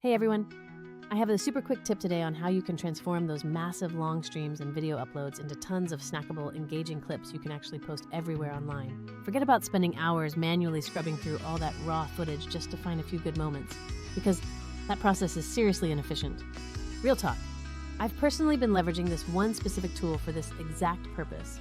Hey everyone! I have a super quick tip today on how you can transform those massive long streams and video uploads into tons of snackable, engaging clips you can actually post everywhere online. Forget about spending hours manually scrubbing through all that raw footage just to find a few good moments, because that process is seriously inefficient. Real talk. I've personally been leveraging this one specific tool for this exact purpose,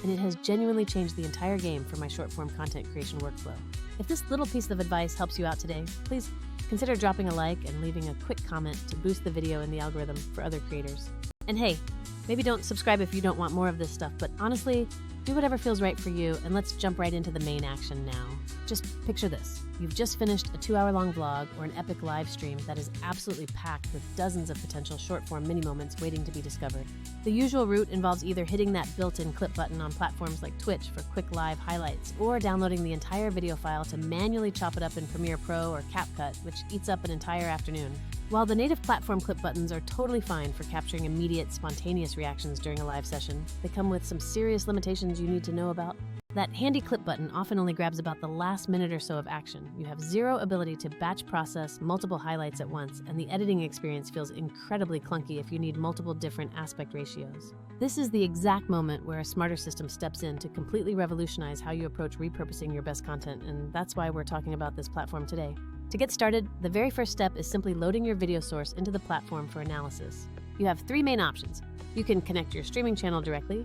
and it has genuinely changed the entire game for my short-form content creation workflow. If this little piece of advice helps you out today, please consider dropping a like and leaving a quick comment to boost the video in the algorithm for other creators. And hey, maybe don't subscribe if you don't want more of this stuff, but honestly, do whatever feels right for you, and let's jump right into the main action now. Just picture this. You've just finished a 2-hour-long vlog or an epic live stream that is absolutely packed with dozens of potential short-form mini-moments waiting to be discovered. The usual route involves either hitting that built-in clip button on platforms like Twitch for quick live highlights, or downloading the entire video file to manually chop it up in Premiere Pro or CapCut, which eats up an entire afternoon. While the native platform clip buttons are totally fine for capturing immediate, spontaneous reactions during a live session, they come with some serious limitations you need to know about. That handy clip button often only grabs about the last minute or so of action. You have zero ability to batch process multiple highlights at once, and the editing experience feels incredibly clunky if you need multiple different aspect ratios. This is the exact moment where a smarter system steps in to completely revolutionize how you approach repurposing your best content, and that's why we're talking about this platform today. To get started, the very first step is simply loading your video source into the platform for analysis. You have 3 main options. You can connect your streaming channel directly,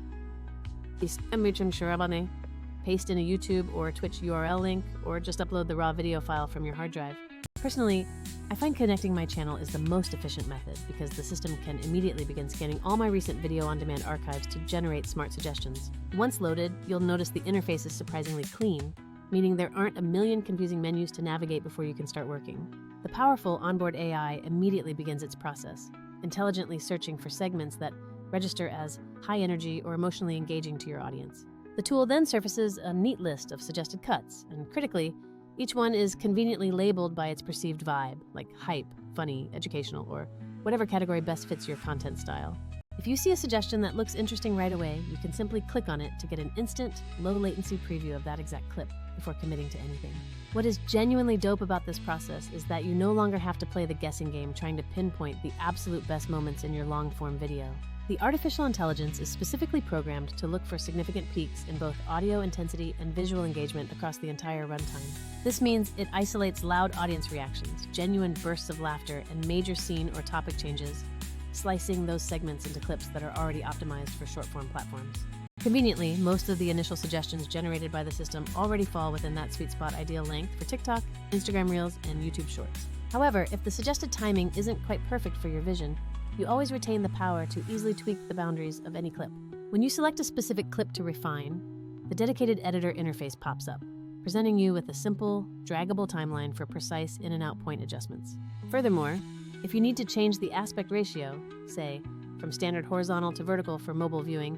paste in a YouTube or Twitch URL link, or just upload the raw video file from your hard drive. Personally, I find connecting my channel is the most efficient method because the system can immediately begin scanning all my recent video-on-demand archives to generate smart suggestions. Once loaded, you'll notice the interface is surprisingly clean, meaning there aren't a million confusing menus to navigate before you can start working. The powerful onboard AI immediately begins its process, intelligently searching for segments that register as high energy or emotionally engaging to your audience. The tool then surfaces a neat list of suggested cuts, and critically, each one is conveniently labeled by its perceived vibe, like hype, funny, educational, or whatever category best fits your content style. If you see a suggestion that looks interesting right away, you can simply click on it to get an instant, low-latency preview of that exact clip before committing to anything. What is genuinely dope about this process is that you no longer have to play the guessing game trying to pinpoint the absolute best moments in your long-form video. The artificial intelligence is specifically programmed to look for significant peaks in both audio intensity and visual engagement across the entire runtime. This means it isolates loud audience reactions, genuine bursts of laughter, and major scene or topic changes, slicing those segments into clips that are already optimized for short-form platforms. Conveniently, most of the initial suggestions generated by the system already fall within that sweet spot ideal length for TikTok, Instagram Reels, and YouTube Shorts. However, if the suggested timing isn't quite perfect for your vision, you always retain the power to easily tweak the boundaries of any clip. When you select a specific clip to refine, the dedicated editor interface pops up, presenting you with a simple, draggable timeline for precise in and out point adjustments. Furthermore, if you need to change the aspect ratio, say, from standard horizontal to vertical for mobile viewing,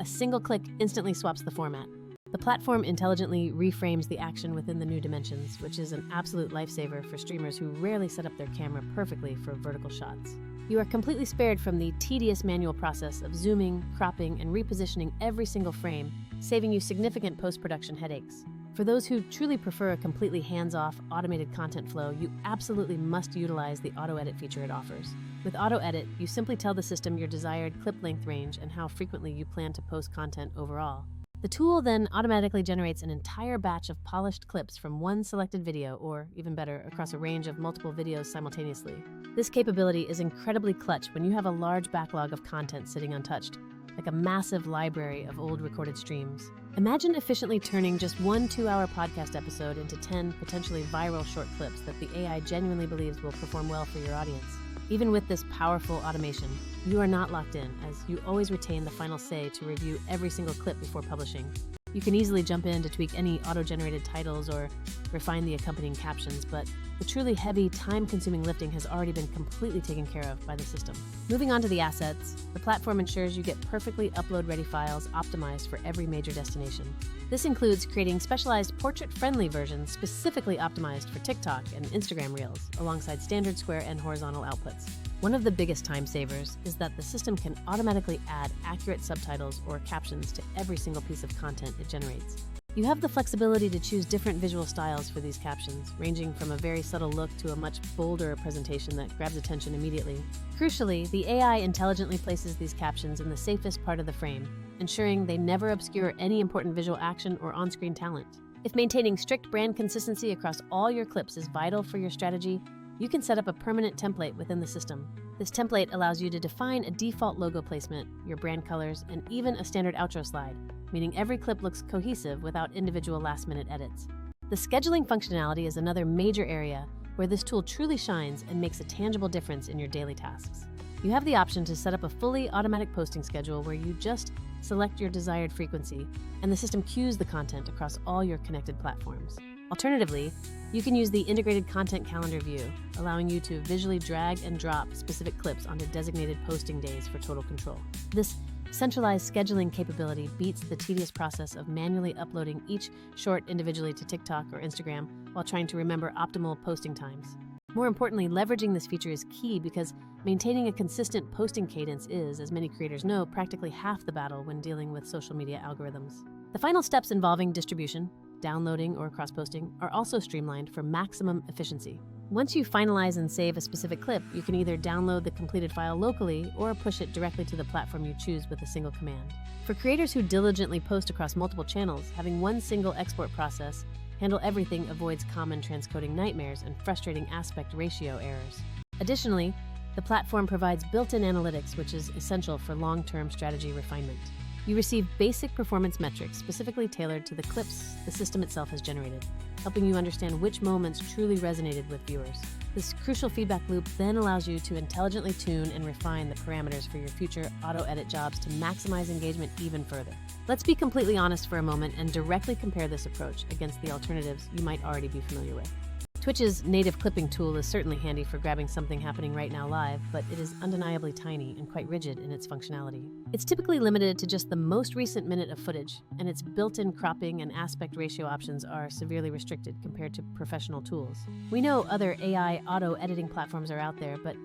a single click instantly swaps the format. The platform intelligently reframes the action within the new dimensions, which is an absolute lifesaver for streamers who rarely set up their camera perfectly for vertical shots. You are completely spared from the tedious manual process of zooming, cropping, and repositioning every single frame, saving you significant post-production headaches. For those who truly prefer a completely hands-off, automated content flow, you absolutely must utilize the auto-edit feature it offers. With auto-edit, you simply tell the system your desired clip length range and how frequently you plan to post content overall. The tool then automatically generates an entire batch of polished clips from one selected video, or even better, across a range of multiple videos simultaneously. This capability is incredibly clutch when you have a large backlog of content sitting untouched, like a massive library of old recorded streams. Imagine efficiently turning just one 2-hour podcast episode into 10 potentially viral short clips that the AI genuinely believes will perform well for your audience. Even with this powerful automation, you are not locked in, as you always retain the final say to review every single clip before publishing. You can easily jump in to tweak any auto-generated titles or refine the accompanying captions, but the truly heavy, time-consuming lifting has already been completely taken care of by the system. Moving on to the assets, the platform ensures you get perfectly upload-ready files optimized for every major destination. This includes creating specialized portrait-friendly versions specifically optimized for TikTok and Instagram Reels, alongside standard square and horizontal outputs. One of the biggest time savers is that the system can automatically add accurate subtitles or captions to every single piece of content it generates. You have the flexibility to choose different visual styles for these captions, ranging from a very subtle look to a much bolder presentation that grabs attention immediately. Crucially, the AI intelligently places these captions in the safest part of the frame, ensuring they never obscure any important visual action or on-screen talent. If maintaining strict brand consistency across all your clips is vital for your strategy, you can set up a permanent template within the system. This template allows you to define a default logo placement, your brand colors, and even a standard outro slide, meaning every clip looks cohesive without individual last-minute edits. The scheduling functionality is another major area where this tool truly shines and makes a tangible difference in your daily tasks. You have the option to set up a fully automatic posting schedule where you just select your desired frequency, and the system queues the content across all your connected platforms. Alternatively, you can use the integrated content calendar view, allowing you to visually drag and drop specific clips onto designated posting days for total control. This centralized scheduling capability beats the tedious process of manually uploading each short individually to TikTok or Instagram while trying to remember optimal posting times. More importantly, leveraging this feature is key because maintaining a consistent posting cadence is, as many creators know, practically half the battle when dealing with social media algorithms. The final steps involving distribution, downloading, or cross-posting are also streamlined for maximum efficiency. Once you finalize and save a specific clip, you can either download the completed file locally or push it directly to the platform you choose with a single command. For creators who diligently post across multiple channels, having one single export process handle everything avoids common transcoding nightmares and frustrating aspect ratio errors. Additionally, the platform provides built-in analytics, which is essential for long-term strategy refinement. You receive basic performance metrics specifically tailored to the clips the system itself has generated, helping you understand which moments truly resonated with viewers. This crucial feedback loop then allows you to intelligently tune and refine the parameters for your future auto-edit jobs to maximize engagement even further. Let's be completely honest for a moment and directly compare this approach against the alternatives you might already be familiar with. Twitch's native clipping tool is certainly handy for grabbing something happening right now live, but it is undeniably tiny and quite rigid in its functionality. It's typically limited to just the most recent minute of footage, and its built-in cropping and aspect ratio options are severely restricted compared to professional tools. We know other AI auto-editing platforms are out there, but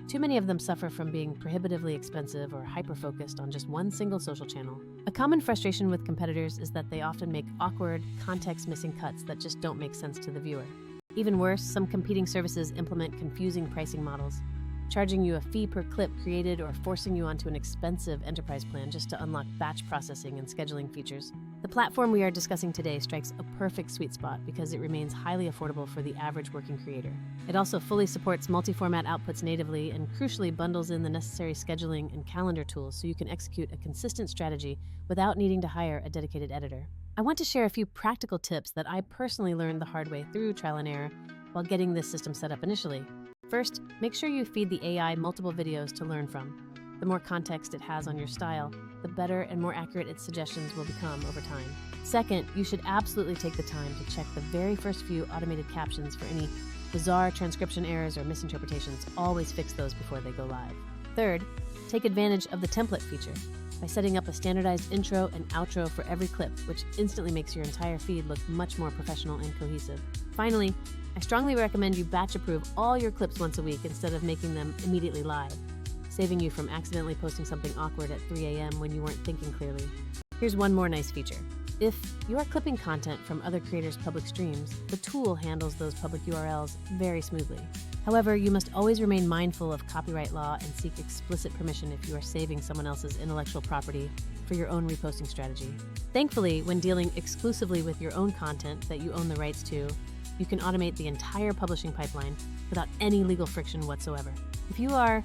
too many of them suffer from being prohibitively expensive or hyper-focused on just one single social channel. A common frustration with competitors is that they often make awkward, context-missing cuts that just don't make sense to the viewer. Even worse, some competing services implement confusing pricing models, charging you a fee per clip created or forcing you onto an expensive enterprise plan just to unlock batch processing and scheduling features. The platform we are discussing today strikes a perfect sweet spot because it remains highly affordable for the average working creator. It also fully supports multi-format outputs natively and crucially bundles in the necessary scheduling and calendar tools so you can execute a consistent strategy without needing to hire a dedicated editor. I want to share a few practical tips that I personally learned the hard way through trial and error while getting this system set up initially. First, make sure you feed the AI multiple videos to learn from. The more context it has on your style, the better and more accurate its suggestions will become over time. Second, you should absolutely take the time to check the very first few automated captions for any bizarre transcription errors or misinterpretations. Always fix those before they go live. Third, take advantage of the template feature by setting up a standardized intro and outro for every clip, which instantly makes your entire feed look much more professional and cohesive. Finally, I strongly recommend you batch approve all your clips once a week instead of making them immediately live, saving you from accidentally posting something awkward at 3 a.m. when you weren't thinking clearly. Here's one more nice feature. If you are clipping content from other creators' public streams, the tool handles those public URLs very smoothly. However, you must always remain mindful of copyright law and seek explicit permission if you are saving someone else's intellectual property for your own reposting strategy. Thankfully, when dealing exclusively with your own content that you own the rights to, you can automate the entire publishing pipeline without any legal friction whatsoever. If you are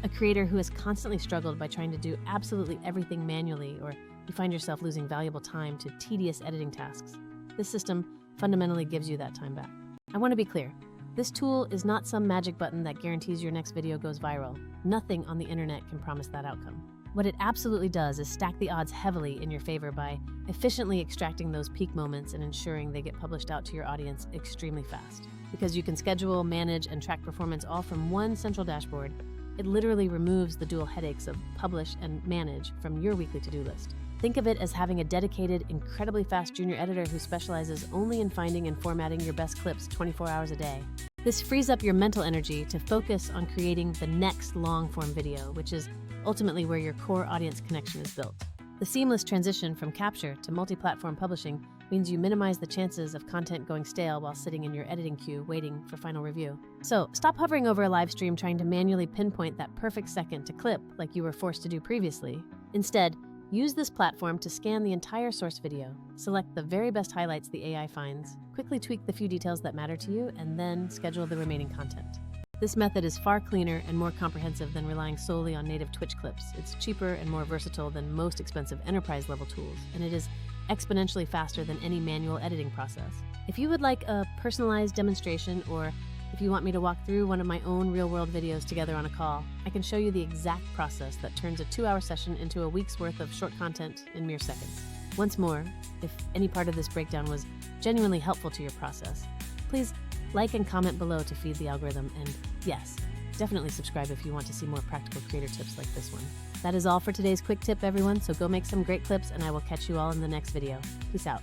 a creator who has constantly struggled by trying to do absolutely everything manually, or you find yourself losing valuable time to tedious editing tasks, this system fundamentally gives you that time back. I want to be clear. This tool is not some magic button that guarantees your next video goes viral. Nothing on the internet can promise that outcome. What it absolutely does is stack the odds heavily in your favor by efficiently extracting those peak moments and ensuring they get published out to your audience extremely fast. Because you can schedule, manage, and track performance all from one central dashboard, it literally removes the dual headaches of publish and manage from your weekly to-do list. Think of it as having a dedicated, incredibly fast junior editor who specializes only in finding and formatting your best clips 24 hours a day. This frees up your mental energy to focus on creating the next long-form video, which is ultimately where your core audience connection is built. The seamless transition from capture to multi-platform publishing means you minimize the chances of content going stale while sitting in your editing queue waiting for final review. So stop hovering over a live stream trying to manually pinpoint that perfect second to clip like you were forced to do previously. Instead, use this platform to scan the entire source video, select the very best highlights the AI finds, quickly tweak the few details that matter to you, and then schedule the remaining content. This method is far cleaner and more comprehensive than relying solely on native Twitch clips. It's cheaper and more versatile than most expensive enterprise-level tools, and it is exponentially faster than any manual editing process. If you would like a personalized demonstration, or if you want me to walk through one of my own real-world videos together on a call, I can show you the exact process that turns a 2-hour session into a week's worth of short content in mere seconds. Once more, if any part of this breakdown was genuinely helpful to your process, please like and comment below to feed the algorithm, and yes, definitely subscribe if you want to see more practical creator tips like this one. That is all for today's quick tip, everyone, so go make some great clips and I will catch you all in the next video. Peace out.